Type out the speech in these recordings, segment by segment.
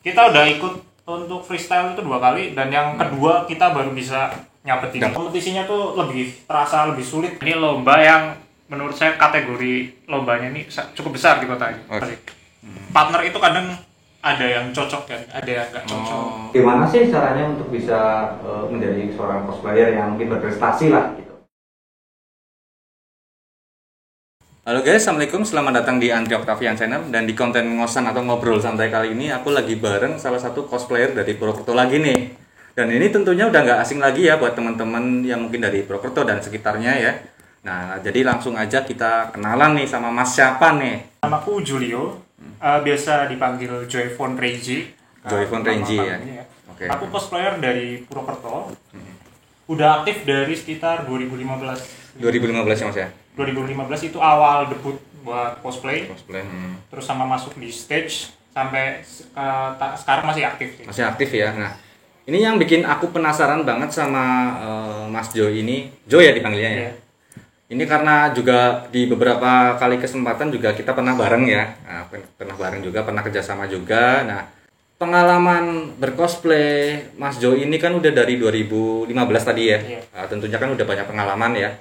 Kita udah ikut untuk freestyle itu 2 kali dan yang kedua kita baru bisa nyabet ini. Kompetisinya tuh terasa lebih sulit. Ini lomba yang menurut saya kategori lombanya ini cukup besar di kota ini. Partner itu kadang ada yang cocok kan, ada yang nggak cocok. Gimana sih caranya untuk bisa menjadi seorang cosplayer yang mungkin berprestasi lah gitu? Halo guys, assalamualaikum, selamat datang di Andri Octavian Channel. Dan di konten ngosan atau ngobrol santai kali ini aku lagi bareng salah satu cosplayer dari Purwokerto lagi nih. Dan ini tentunya udah nggak asing lagi ya buat teman-teman yang mungkin dari Purwokerto dan sekitarnya ya. Nah, jadi langsung aja kita kenalan nih sama Mas siapa nih? Namaku Julio, biasa dipanggil Joyphone Reiji. Joyphone Reiji ya. Okay. Aku cosplayer dari Purwokerto. Udah aktif dari sekitar 2015. 2015 ya Mas ya? 2015 itu awal debut buat cosplay. Terus sama masuk di stage sampai sekarang masih aktif sih. Masih aktif ya. Nah, ini yang bikin aku penasaran banget sama Mas Jo ini. Jo ya dipanggilnya ya. Ini karena juga di beberapa kali kesempatan juga kita pernah bareng ya. Nah, pernah bareng juga, pernah kerjasama juga. Nah, pengalaman bercosplay Mas Jo ini kan udah dari 2015 tadi ya. Nah, tentunya kan udah banyak pengalaman ya.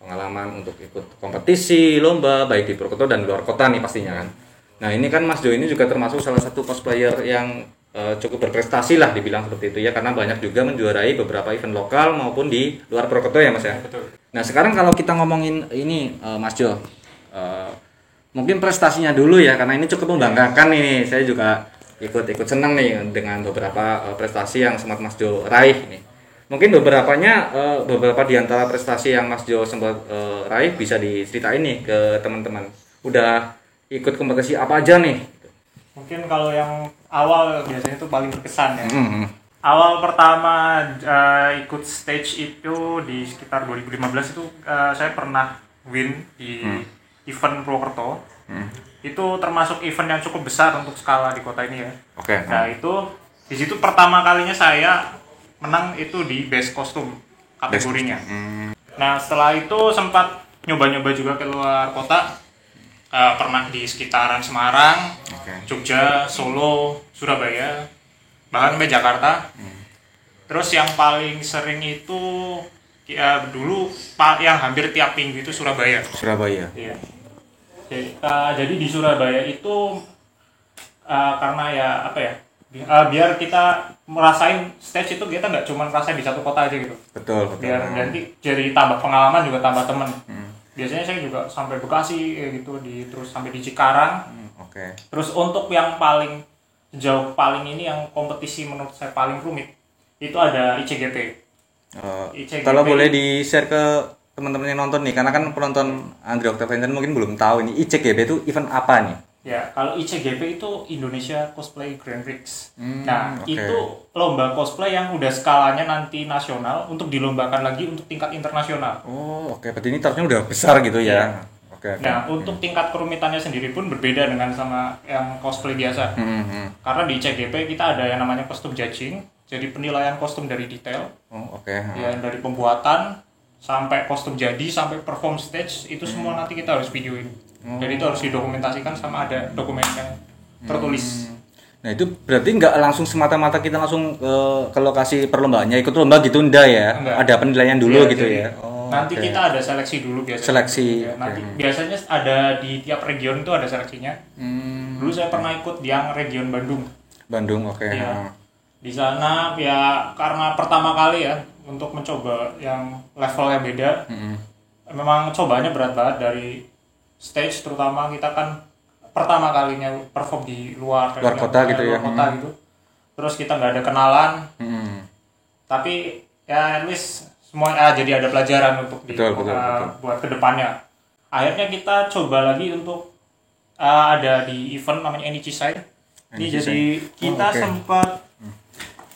Pengalaman untuk ikut kompetisi, lomba, baik di Purwokerto dan luar kota nih pastinya kan. Nah ini kan Mas Jo ini juga termasuk salah satu cosplayer yang cukup berprestasi lah dibilang seperti itu ya. Karena banyak juga menjuarai beberapa event lokal maupun di luar Purwokerto ya Mas ya. Betul. Nah sekarang kalau kita ngomongin ini Mas Jo, mungkin prestasinya dulu ya. Karena ini cukup membanggakan nih. Saya juga ikut senang nih dengan beberapa prestasi yang sempat Mas Jo raih nih. Mungkin beberapa di antara prestasi yang Mas Jo sempat raih bisa diceritain nih ke teman-teman. Udah ikut kompetisi apa aja nih? Mungkin kalau yang awal biasanya itu paling berkesan ya. Awal pertama ikut stage itu di sekitar 2015 itu saya pernah win di event Purwokerto. Itu termasuk event yang cukup besar untuk skala di kota ini ya. Nah itu di situ pertama kalinya saya menang itu di best kostum kategorinya. Nah setelah itu sempat nyoba-nyoba juga ke luar kota, pernah di sekitaran Semarang, Jogja, Solo, Surabaya, bahkan sampai Jakarta. Terus yang paling sering itu dulu yang hampir tiap minggu itu Surabaya. Iya. Jadi di Surabaya itu karena ya apa ya? Biar kita merasain stage itu kita nggak cuma ngerasain di satu kota aja gitu. Betul. Biar nanti jadi tambah pengalaman juga tambah temen. Biasanya saya juga sampai Bekasi gitu, terus sampai di Cikarang. Terus untuk yang paling sejauh paling ini yang kompetisi menurut saya paling rumit itu ada ICGP. ICGP kalau boleh di-share ke teman-teman yang nonton nih, karena kan penonton Andri Octavian mungkin belum tahu ini ICGP itu event apa nih? Ya, kalau ICGP itu Indonesia Cosplay Grand Prix. Itu lomba cosplay yang udah skalanya nanti nasional untuk dilombakan lagi untuk tingkat internasional. Berarti ini targetnya udah besar gitu ya. Untuk tingkat kerumitannya sendiri pun berbeda dengan sama yang cosplay biasa. Karena di ICGP kita ada yang namanya kostum judging, jadi penilaian kostum dari detail. Ya, dari pembuatan sampai kostum jadi sampai perform stage itu semua nanti kita harus videoin. Jadi itu harus didokumentasikan sama ada dokumen yang tertulis. Nah itu berarti nggak langsung semata-mata kita langsung ke lokasi perlombaannya ikut lomba gitu enggak ya? Enggak. Ada penilaian dulu gitu ya? Nanti kita ada seleksi dulu biasanya. Nanti biasanya ada di tiap region itu ada seleksinya. Dulu saya pernah ikut yang region Bandung. Ya. Di sana ya karena pertama kali ya untuk mencoba yang levelnya beda. Memang cobanya berat banget dari stage, terutama kita kan pertama kalinya perform di luar kota gitu ya. Terus kita nggak ada kenalan. Tapi ya at least semua jadi ada pelajaran untuk buat kedepannya. Akhirnya kita coba lagi untuk ada di event namanya Enichi-sai. Ini jadi kita sempat.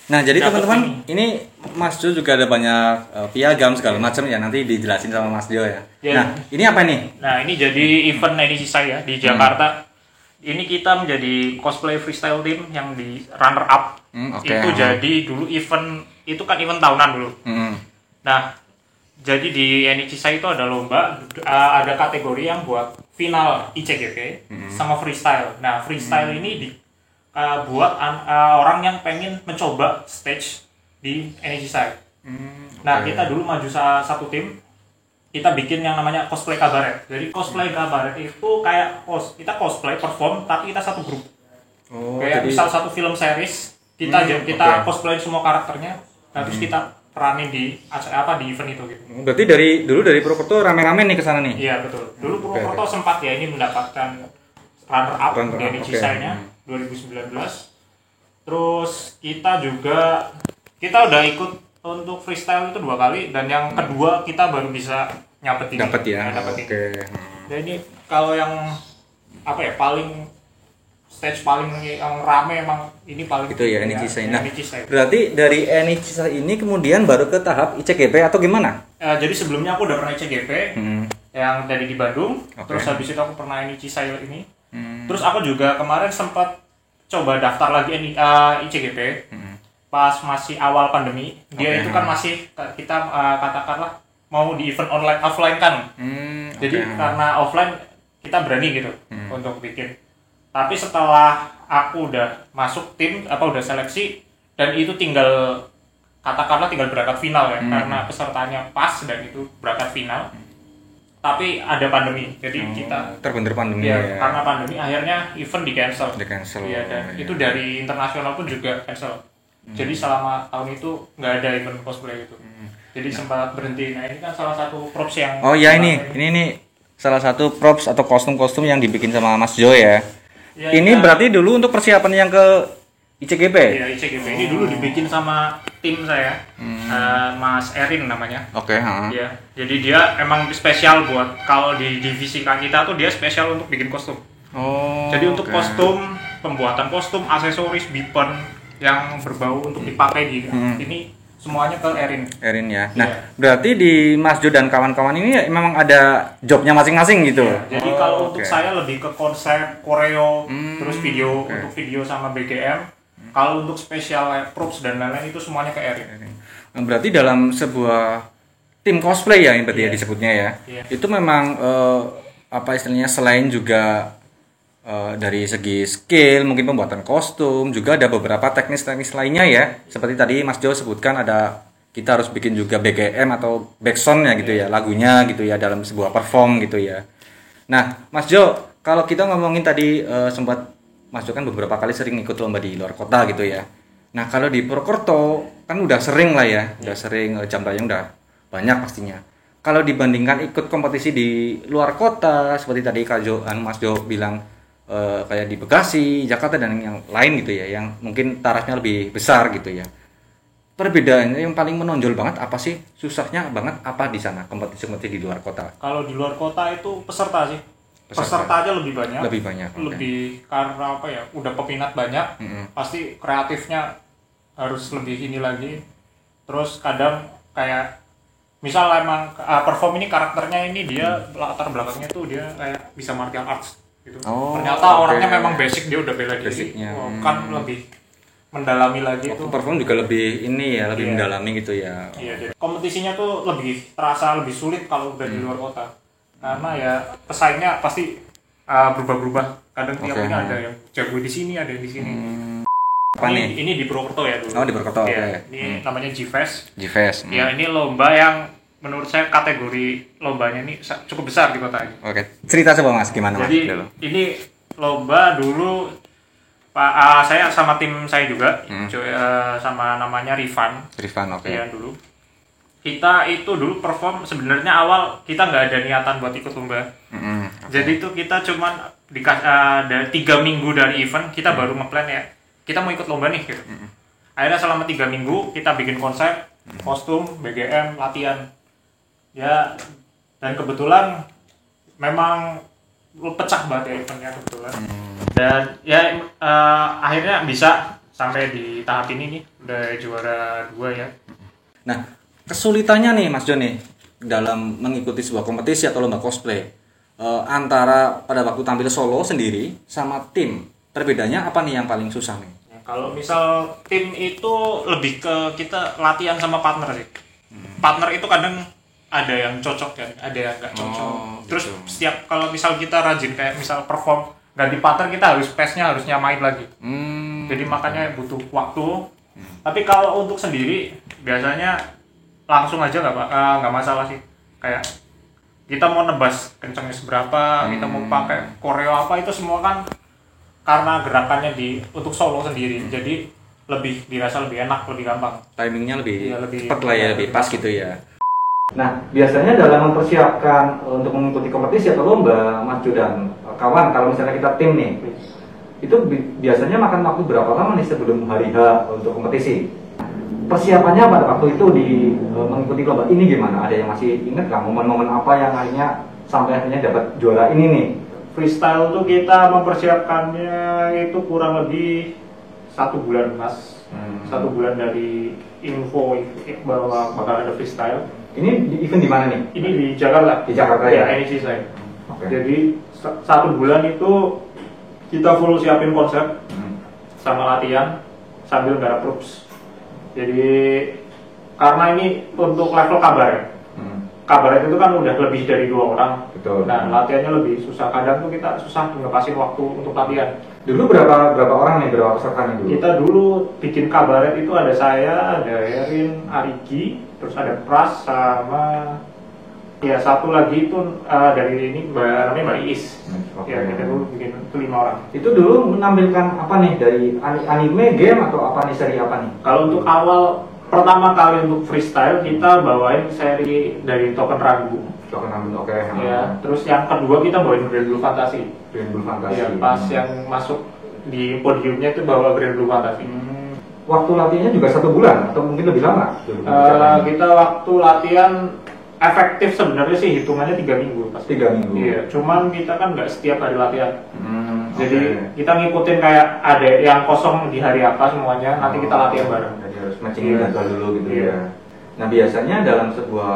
Nah jadi teman-teman ini Mas Jo juga ada banyak piagam segala macam ya, nanti dijelasin sama Mas Jo ya. Nah ini apa nih? Nah ini jadi event Enichi-sai ya di Jakarta. Ini kita menjadi cosplay freestyle team yang di runner up. Itu jadi dulu event itu kan event tahunan dulu. Nah jadi di Enichi-sai itu ada lomba, ada kategori yang buat final ICGP sama freestyle. Nah freestyle ini orang yang pengen mencoba stage di Energy Side. Nah, kita dulu maju satu tim, kita bikin yang namanya cosplay kabaret. Jadi cosplay kabaret itu kayak kita cosplay perform tapi kita satu grup. Kayak misal satu film series, kita cosplay semua karakternya, terus kita peranin di event itu gitu. Berarti dulu dari Purwokerto rame-rame nih kesana nih. Iya, betul. Dulu Purwokerto sempat ya ini mendapatkan runner up di Energy Side-nya 2019. Terus kita udah ikut untuk freestyle itu 2 kali, dan yang kedua kita baru bisa dapat ya. Dan ini kalau yang stage paling yang rame emang ini paling itu ya Energy Side. Nah, berarti dari Energy Side ini kemudian baru ke tahap ICGP atau gimana? Jadi sebelumnya aku udah pernah ICGP yang dari di Bandung. Terus habis itu aku pernah Energy Side ini. Terus aku juga kemarin sempat coba daftar lagi ICGP pas masih awal pandemi. Dia itu kan masih kita katakanlah mau di event offline kan. Jadi karena offline kita berani gitu untuk bikin. Tapi setelah aku udah masuk tim, udah seleksi, dan itu tinggal berangkat final ya, karena pesertanya pas dan itu berangkat final. Tapi ada pandemi, jadi kita terbentur pandemi ya. Karena pandemi akhirnya event di cancel. Iya, dan itu dari internasional pun juga cancel. Jadi selama tahun itu nggak ada event cosplay itu. Jadi sempat berhenti. Nah, ini kan salah satu props yang ini salah satu props atau kostum-kostum yang dibikin sama Mas Jo ya. Ini berarti dulu untuk persiapan yang ke ICGP? Iya, ICGP. Ini dulu dibikin sama tim saya, Mas Erin namanya. Iya. Jadi dia emang spesial buat kalau di divisi kita tuh dia spesial untuk bikin kostum. Jadi untuk kostum, pembuatan kostum, aksesoris, weapon yang berbau untuk dipakai gitu. Ini semuanya ke Erin ya. Nah, berarti di Mas Jo dan kawan-kawan ini memang ada jobnya masing-masing gitu. Iya. Jadi kalau untuk saya lebih ke konsep, koreo, terus video, untuk video sama BGM. Kalau untuk spesial props dan lain-lain itu semuanya ke Erin. Nah, berarti dalam sebuah tim cosplay ya, berarti ya disebutnya ya. Itu memang istilahnya selain juga dari segi skill, mungkin pembuatan kostum, juga ada beberapa teknis-teknis lainnya ya. Seperti tadi Mas Jo sebutkan kita harus bikin juga BGM atau backsound-nya gitu ya, lagunya gitu ya dalam sebuah perform gitu ya. Nah, Mas Jo, kalau kita ngomongin tadi sempat Mas Jo kan beberapa kali sering ikut lomba di luar kota gitu ya. Nah, kalau di Purwokerto kan udah sering lah ya, udah sering jam tayang udah banyak pastinya. Kalau dibandingkan ikut kompetisi di luar kota seperti tadi Mas Jo bilang kayak di Bekasi, Jakarta dan yang lain gitu ya, yang mungkin tarafnya lebih besar gitu ya. Perbedaannya yang paling menonjol banget apa sih? Susahnya banget apa di sana kompetisi-kompetisi di luar kota? Kalau di luar kota itu peserta sih. Peserta aja lebih banyak. Karena udah peminat banyak. Pasti kreatifnya harus lebih ini lagi. Terus kadang kayak misal emang perform ini karakternya ini dia latar belakangnya tuh dia kayak bisa martial arts gitu. Ternyata orangnya memang basic, dia udah bela diri. Kan lebih mendalami lagi itu. Perform juga lebih mendalami gitu ya. Iya, jadi kompetisinya tuh terasa lebih sulit kalau udah di luar kota. Karena ya pesaingnya pasti berubah-berubah. Kadang tiap ini ada yang jago di sini, ada yang di sini. Ini di Purwokerto ya dulu. Di Purwokerto. Ini namanya G-Fest. Ya, ini lomba yang menurut saya kategori lombanya ini cukup besar di kota ini. Cerita coba Mas, gimana Mas? Jadi ini lomba dulu saya sama tim saya juga, sama namanya Rifan. Iya dulu. Kita itu dulu perform sebenarnya awal kita nggak ada niatan buat ikut lomba. Jadi itu kita cuman ada 3 minggu dari event kita baru ngeplan ya. Kita mau ikut lomba nih gitu. Akhirnya selama 3 minggu kita bikin konsep, kostum, BGM, latihan. Ya, dan kebetulan memang pecah banget ya eventnya kebetulan. Dan ya akhirnya bisa sampai di tahap ini nih, udah juara 2 ya. Nah, kesulitannya nih Mas Jo nih dalam mengikuti sebuah kompetisi atau lomba cosplay antara pada waktu tampil solo sendiri sama tim, perbedanya apa nih yang paling susah nih? Kalau misal tim itu lebih ke kita latihan sama partner sih. Partner itu kadang ada yang cocok kan, ada yang nggak cocok. Terus setiap kalau misal kita rajin kayak misal perform ganti pattern kita harus pace-nya harus nyamain lagi. Jadi makanya butuh waktu. Tapi kalau untuk sendiri biasanya langsung aja nggak masalah sih. Kayak kita mau nebas kencengnya seberapa, kita mau pakai koreo apa, itu semua kan karena gerakannya untuk solo sendiri. Jadi dirasa lebih enak, lebih gampang. Timingnya lebih lebih cepat lah ya, lebih pas gitu ya. Nah, biasanya dalam mempersiapkan untuk mengikuti kompetisi atau lomba, Mas Jo dan kawan, kalau misalnya kita tim nih, itu biasanya makan waktu berapa lama nih sebelum hari H untuk kompetisi? Persiapannya pada waktu itu mengikuti lomba ini gimana? Ada yang masih ingat nggak momen-momen apa yang akhirnya sampai akhirnya dapat juara ini nih? Freestyle tuh kita mempersiapkannya itu kurang lebih 1 bulan mas. 1 bulan dari info bahwa bakal ada freestyle. Ini di event di mana nih? Ini di Jakarta. Di Jakarta ya? NEC saya. Okay. Jadi 1 bulan itu kita full siapin konsep sama latihan sambil garap props. Jadi karena ini untuk level kabaret. Kabaret itu kan udah lebih dari 2 orang. Betul. Nah, latihannya lebih susah. Kadang tuh kita susah ngepasin waktu untuk latihan. Dulu berapa orang nih, berapa peserta nih dulu? Kita dulu bikin kabaret itu ada saya, ada Erin, Arigi, terus ada Pras sama ya satu lagi itu dari ini namanya Mbak Iis. Okay. Ya, kita dulu bikin itu 5 orang. Itu dulu menampilkan apa nih, dari anime, game atau apa nih, seri apa nih? Kalau untuk awal pertama kali untuk freestyle kita bawain seri dari Token Ragu. Token Ragu, oke. Ya, terus yang kedua kita bawain Grand Blue Fantasy. Grand Blue Fantasy. Ya, pas yang masuk di podiumnya itu bawa Grand Blue Fantasy. Waktu latihannya juga 1 bulan atau mungkin lebih lama? Kita waktu latihan efektif sebenarnya sih hitungannya 3 minggu pas. 3 minggu. Iya, cuman kita kan nggak setiap hari latihan. Jadi Okay. kita ngikutin kayak ada yang kosong di hari apa semuanya, nanti kita latihan bareng. Jadi harus matching jadwal dulu gitu Iya. ya. Nah, biasanya dalam sebuah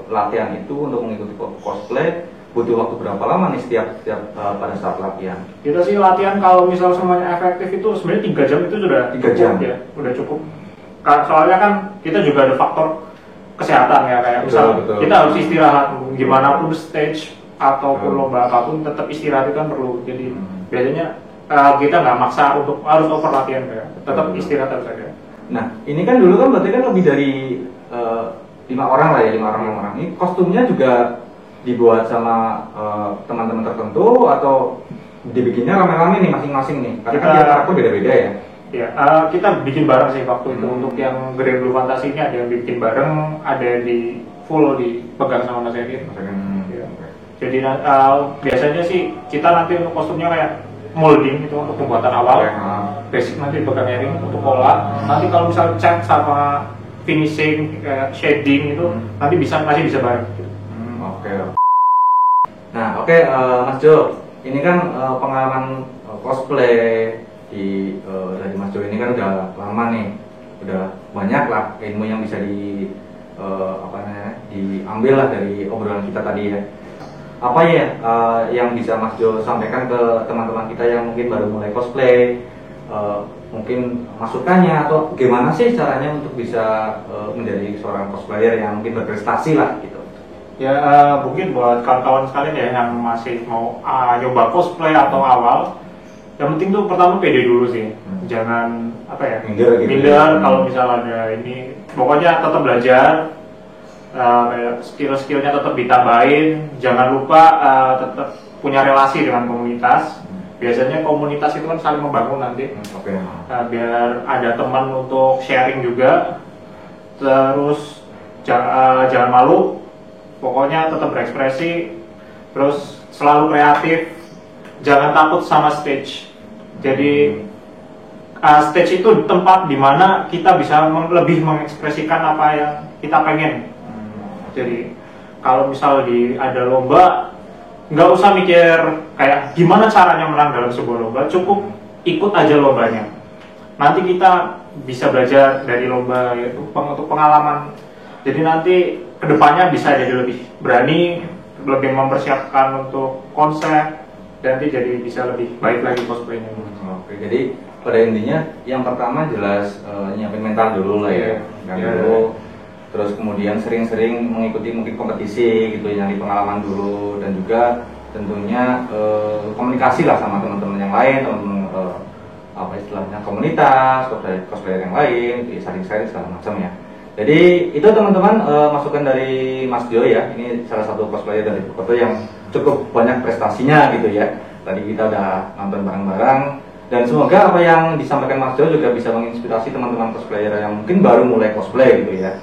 latihan itu untuk mengikuti cosplay butuh waktu berapa lama nih setiap pada saat latihan? Kita sih latihan kalau misal semuanya efektif itu sebenarnya 3 jam itu sudah 3 jam ya, udah cukup. Soalnya kan kita juga ada faktor kesehatan ya, kayak misal betul. kita harus istirahat gimana pun stage ataupun lomba apapun tetap istirahat itu kan perlu. Jadi biasanya kita nggak maksa untuk harus over latihan ya, tetap istirahat harus ada. Nah, ini kan dulu kan berarti kan lebih dari 5 orang lah ya, 5 orang. Ini kostumnya juga dibuat sama teman-teman tertentu atau dibikinnya rame-rame nih masing-masing nih? Karena kan tiap karakter beda-beda ya. Ya, kita bikin bareng sih waktu itu. Untuk yang Grand Blue Fantasy ini ada yang bikin bareng, ada di full dipegang sama Mas Erin. Ya. Jadi biasanya sih kita nanti untuk kostumnya kayak molding itu untuk pembuatan awal. Basic nanti dipegang Erin untuk pola. Nanti kalau misal cat sama finishing, shading itu nanti masih bisa bareng. Oke. Nah, oke, Mas Jo, ini kan pengalaman cosplay dari Mas Jo ini kan udah lama nih, udah banyak lah ilmu yang bisa diambil lah dari obrolan kita tadi ya. Apa ya yang bisa Mas Jo sampaikan ke teman-teman kita yang mungkin baru mulai cosplay, mungkin masukannya atau gimana sih caranya untuk bisa menjadi seorang cosplayer yang mungkin berprestasi lah gitu? Ya mungkin buat kawan-kawan sekalian ya yang masih mau nyoba cosplay atau awal, yang penting tuh pertama pede dulu sih, jangan minder gitu. Kalau misal ada ini, pokoknya tetap belajar, kayak skill-skillnya tetap ditambahin, jangan lupa tetap punya relasi dengan komunitas. Biasanya komunitas itu kan saling membangun nanti, biar ada teman untuk sharing juga. Terus jangan malu. Pokoknya tetap berekspresi, terus selalu kreatif, jangan takut sama stage. Jadi stage itu tempat dimana kita bisa lebih mengekspresikan apa yang kita pengen. Jadi kalau misal ada lomba, nggak usah mikir kayak gimana caranya menang dalam sebuah lomba, cukup ikut aja lombanya. Nanti kita bisa belajar dari lomba itu untuk pengalaman. Jadi nanti kedepannya bisa jadi lebih berani, lebih mempersiapkan untuk konsep, dan nanti jadi bisa lebih baik lagi cosplaynya. Oke, jadi pada intinya yang pertama jelas nyiapin mental dulu lah ya, dulu. Terus kemudian sering-sering mengikuti mungkin kompetisi gitu, yang di pengalaman dulu, dan juga tentunya komunikasi lah sama teman-teman yang lain, teman-teman apa istilahnya komunitas, cosplayer yang lain, sharing-sharing segala macam ya. Jadi itu teman-teman masukan dari Mas Jo ya. Ini salah satu cosplayer dari Purwokerto yang cukup banyak prestasinya gitu ya. Tadi kita udah nonton bareng-bareng dan semoga apa yang disampaikan Mas Jo juga bisa menginspirasi teman-teman cosplayer yang mungkin baru mulai cosplay gitu ya.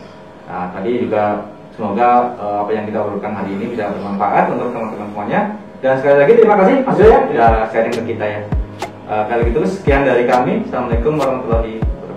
Nah, tadi juga semoga apa yang kita berikan hari ini bisa bermanfaat untuk teman-teman semuanya. Dan sekali lagi terima kasih Mas Jo ya sudah sharing ke kita ya. Kalau gitu sekian dari kami. Assalamualaikum warahmatullahi wabarakatuh.